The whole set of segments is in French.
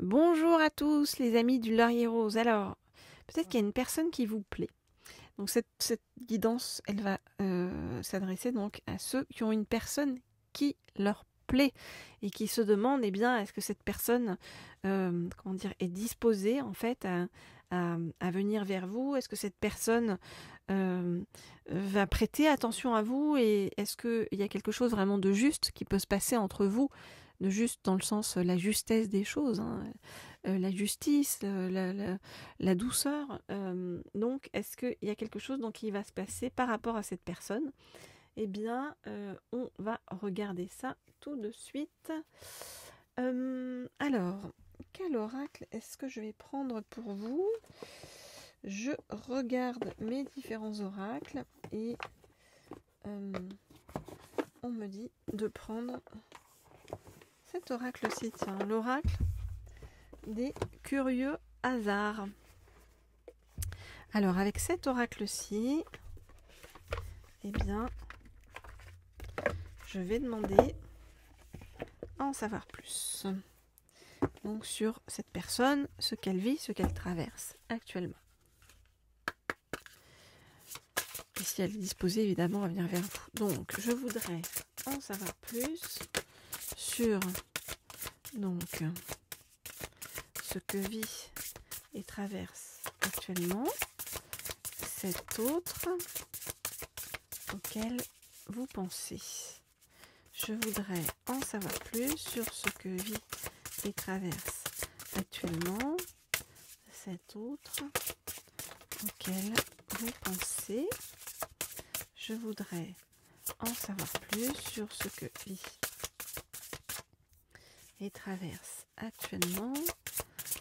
Bonjour à tous les amis du Laurier Rose. Alors, peut-être qu'il y a une personne qui vous plaît. Donc cette guidance, elle va s'adresser donc à ceux qui ont une personne qui leur plaît et qui se demandent, eh bien, est-ce que cette personne, comment dire, est disposée en fait à venir vers vous? Est-ce que cette personne va prêter attention à vous et est-ce qu'il y a quelque chose vraiment de juste qui peut se passer entre vous? De juste dans le sens la justesse des choses, hein, la justice, la douceur. Donc, est-ce qu'il y a quelque chose donc, qui va se passer par rapport à cette personne? Eh bien, on va regarder ça tout de suite. Alors, quel oracle est-ce que je vais prendre pour vous? Je regarde mes différents oracles et on me dit de prendre cet oracle-ci, tiens, l'oracle des curieux hasards. Alors, avec cet oracle-ci, eh bien, je vais demander à en savoir plus. Donc, sur cette personne, ce qu'elle vit, ce qu'elle traverse actuellement. Et si elle est disposée, évidemment, à venir vers vous. Donc, je voudrais en savoir plus sur donc ce que vit et traverse actuellement cet autre auquel vous pensez. Je voudrais en savoir plus sur ce que vit et traverse actuellement cet autre auquel vous pensez. Je voudrais en savoir plus sur ce que vit et traverse actuellement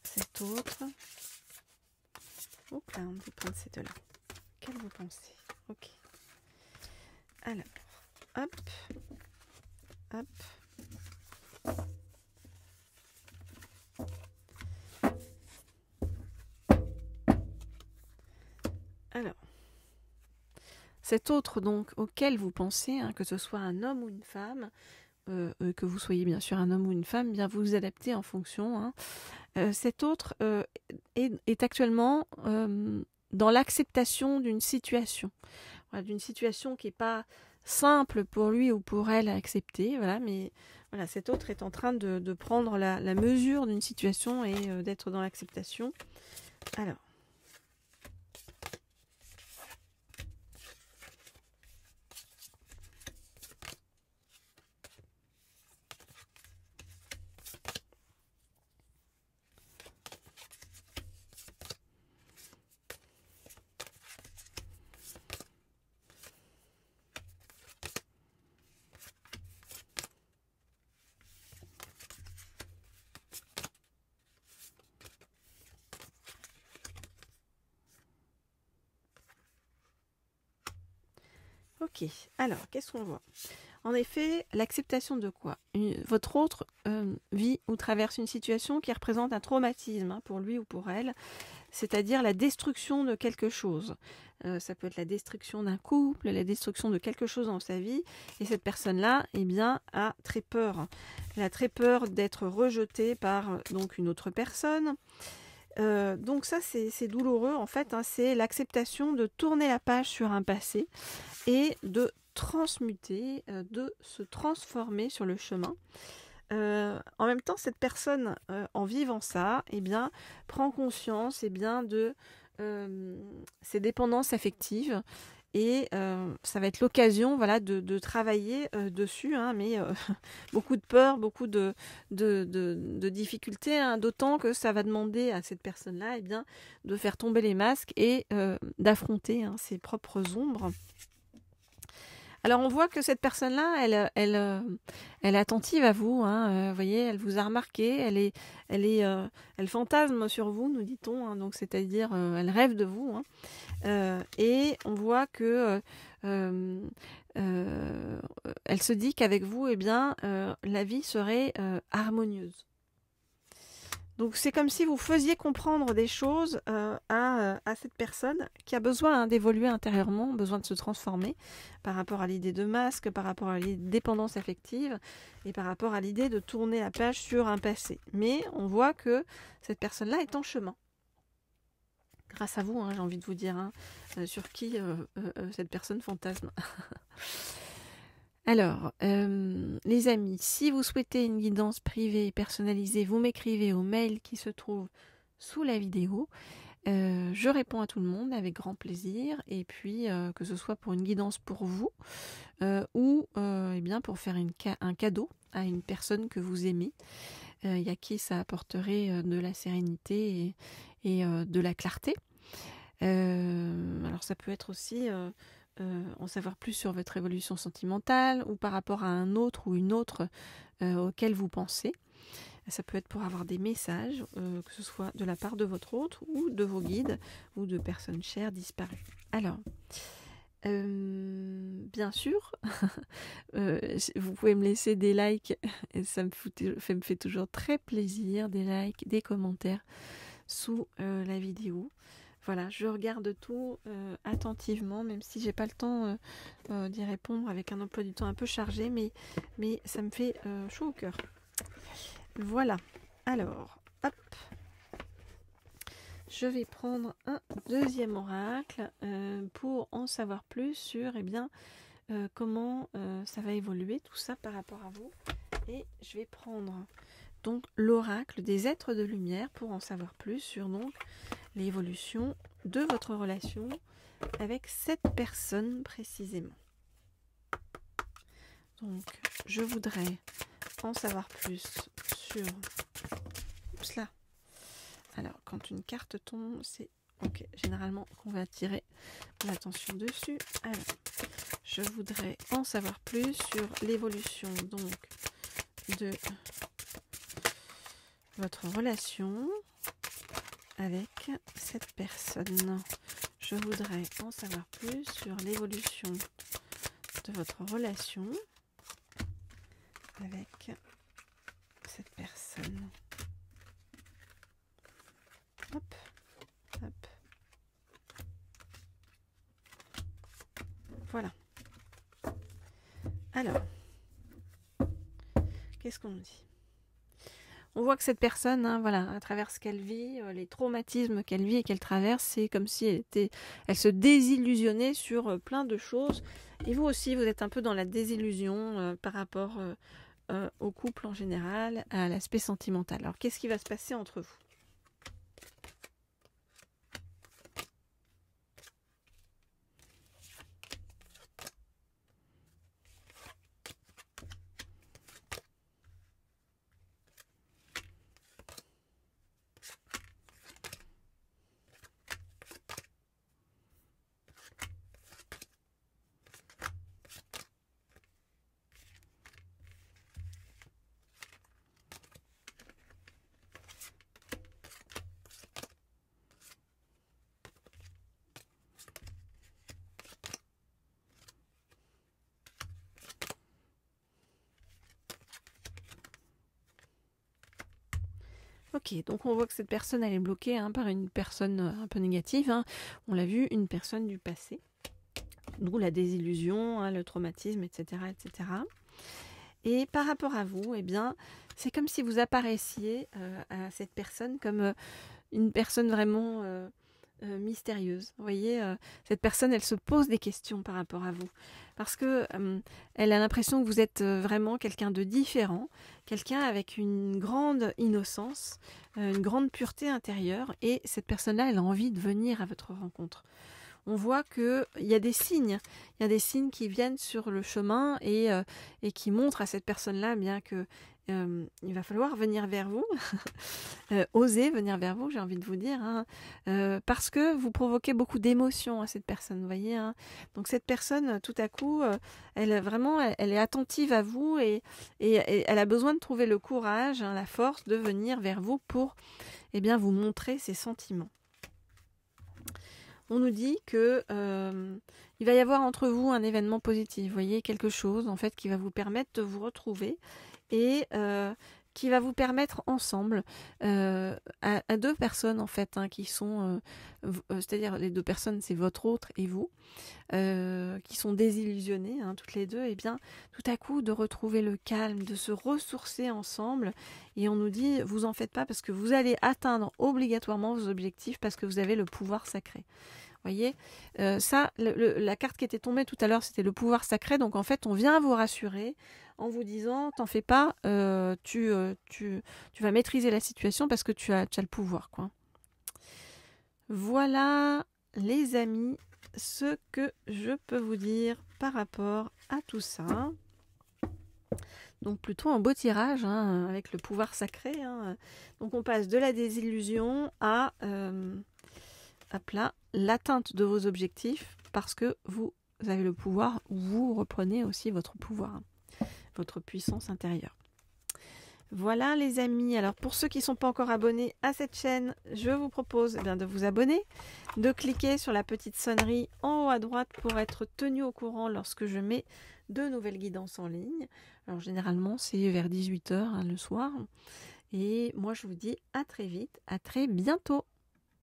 cet autre. Oups là, on peut prendre ces deux-là. Quel vous pensez? Ok. Alors, hop, hop. Alors, cet autre donc auquel vous pensez, hein, que ce soit un homme ou une femme, que vous soyez bien sûr un homme ou une femme, bien vous vous adaptez en fonction. Hein. Cet autre est actuellement dans l'acceptation d'une situation. Voilà, d'une situation qui n'est pas simple pour lui ou pour elle à accepter, voilà, mais voilà, cet autre est en train de prendre la mesure d'une situation et d'être dans l'acceptation. Alors, ok, alors, qu'est-ce qu'on voit? En effet, l'acceptation de quoi? Votre autre vit ou traverse une situation qui représente un traumatisme hein, pour lui ou pour elle, c'est-à-dire la destruction de quelque chose. Ça peut être la destruction d'un couple, la destruction de quelque chose dans sa vie, et cette personne-là, eh bien, a très peur. Elle a très peur d'être rejetée par donc une autre personne. Donc ça, c'est douloureux en fait. Hein, c'est l'acceptation de tourner la page sur un passé et de transmuter, de se transformer sur le chemin. En même temps, cette personne, en vivant ça, eh bien, prend conscience eh bien, de ses dépendances affectives et ça va être l'occasion voilà, de travailler dessus, hein, mais beaucoup de peur, beaucoup de difficultés, hein, d'autant que ça va demander à cette personne-là eh bien, de faire tomber les masques et d'affronter hein, ses propres ombres. Alors on voit que cette personne-là, elle est attentive à vous. Hein, vous voyez, elle vous a remarqué, elle fantasme sur vous, nous dit-on. Hein, donc c'est-à-dire, elle rêve de vous. Hein, et on voit que elle se dit qu'avec vous, eh bien, la vie serait harmonieuse. Donc c'est comme si vous faisiez comprendre des choses à cette personne qui a besoin d'évoluer intérieurement, besoin de se transformer par rapport à l'idée de masque, par rapport à l'idée de dépendance affective et par rapport à l'idée de tourner la page sur un passé. Mais on voit que cette personne-là est en chemin. Grâce à vous, j'ai envie de vous dire, sur qui cette personne fantasme. Alors, les amis, si vous souhaitez une guidance privée personnalisée, vous m'écrivez au mail qui se trouve sous la vidéo. Je réponds à tout le monde avec grand plaisir. Et puis, que ce soit pour une guidance pour vous ou eh bien pour faire un cadeau à une personne que vous aimez, et à qui ça apporterait de la sérénité et de la clarté. Alors, ça peut être aussi... en savoir plus sur votre évolution sentimentale ou par rapport à un autre ou une autre auquel vous pensez. Ça peut être pour avoir des messages, que ce soit de la part de votre autre ou de vos guides ou de personnes chères disparues. Alors, bien sûr, vous pouvez me laisser des likes, et ça me fait toujours très plaisir, des likes, des commentaires sous la vidéo. Voilà, je regarde tout attentivement, même si j'ai pas le temps d'y répondre avec un emploi du temps un peu chargé, mais ça me fait chaud au cœur. Voilà, alors, hop, je vais prendre un deuxième oracle pour en savoir plus sur comment ça va évoluer tout ça par rapport à vous. Et je vais prendre donc l'oracle des êtres de lumière pour en savoir plus sur donc l'évolution de votre relation avec cette personne précisément. Donc, je voudrais en savoir plus sur cela. Alors, quand une carte tombe, c'est ok. Généralement, on va attirer l'attention dessus. Alors, je voudrais en savoir plus sur l'évolution donc de votre relation avec cette personne. Je voudrais en savoir plus sur l'évolution de votre relation avec cette personne. Hop, hop. Voilà. Alors, qu'est-ce qu'on dit ? On voit que cette personne, à travers ce qu'elle vit, les traumatismes qu'elle vit et qu'elle traverse, c'est comme si elle se désillusionnait sur plein de choses. Et vous aussi, vous êtes un peu dans la désillusion par rapport au couple en général, à l'aspect sentimental. Alors, qu'est-ce qui va se passer entre vous ? Ok, donc on voit que cette personne, elle est bloquée par une personne un peu négative. On l'a vu, une personne du passé. D'où la désillusion, le traumatisme, etc., etc. Et par rapport à vous, c'est comme si vous apparaissiez à cette personne comme une personne vraiment mystérieuse. Vous voyez, cette personne, elle se pose des questions par rapport à vous. Parce que elle a l'impression que vous êtes vraiment quelqu'un de différent, quelqu'un avec une grande innocence, une grande pureté intérieure. Et cette personne-là, elle a envie de venir à votre rencontre. On voit qu'il y a des signes. Il y a des signes qui viennent sur le chemin et qui montrent à cette personne-là bien que il va falloir venir vers vous, oser venir vers vous, j'ai envie de vous dire, parce que vous provoquez beaucoup d'émotions à cette personne, vous voyez. Donc cette personne, tout à coup, elle est attentive à vous et elle a besoin de trouver le courage, la force de venir vers vous pour vous montrer ses sentiments. On nous dit que il va y avoir entre vous un événement positif, vous voyez, quelque chose en fait qui va vous permettre de vous retrouver et qui va vous permettre ensemble, à deux personnes en fait, qui sont, c'est-à-dire les deux personnes, c'est votre autre et vous, qui sont désillusionnées, toutes les deux, et bien tout à coup de retrouver le calme, de se ressourcer ensemble, et on nous dit vous en faites pas parce que vous allez atteindre obligatoirement vos objectifs parce que vous avez le pouvoir sacré. Voyez, ça, la carte qui était tombée tout à l'heure, c'était le pouvoir sacré. Donc en fait, on vient vous rassurer en vous disant, t'en fais pas, tu vas maîtriser la situation parce que tu as le pouvoir, quoi. Voilà, les amis, ce que je peux vous dire par rapport à tout ça. Donc plutôt un beau tirage, avec le pouvoir sacré. Donc on passe de la désillusion à l'atteinte de vos objectifs parce que vous avez le pouvoir, vous reprenez aussi votre pouvoir, votre puissance intérieure. Voilà les amis, alors pour ceux qui ne sont pas encore abonnés à cette chaîne, je vous propose de vous abonner, de cliquer sur la petite sonnerie en haut à droite pour être tenu au courant lorsque je mets de nouvelles guidances en ligne. Alors généralement c'est vers 18h le soir. Et moi je vous dis à très vite, à très bientôt.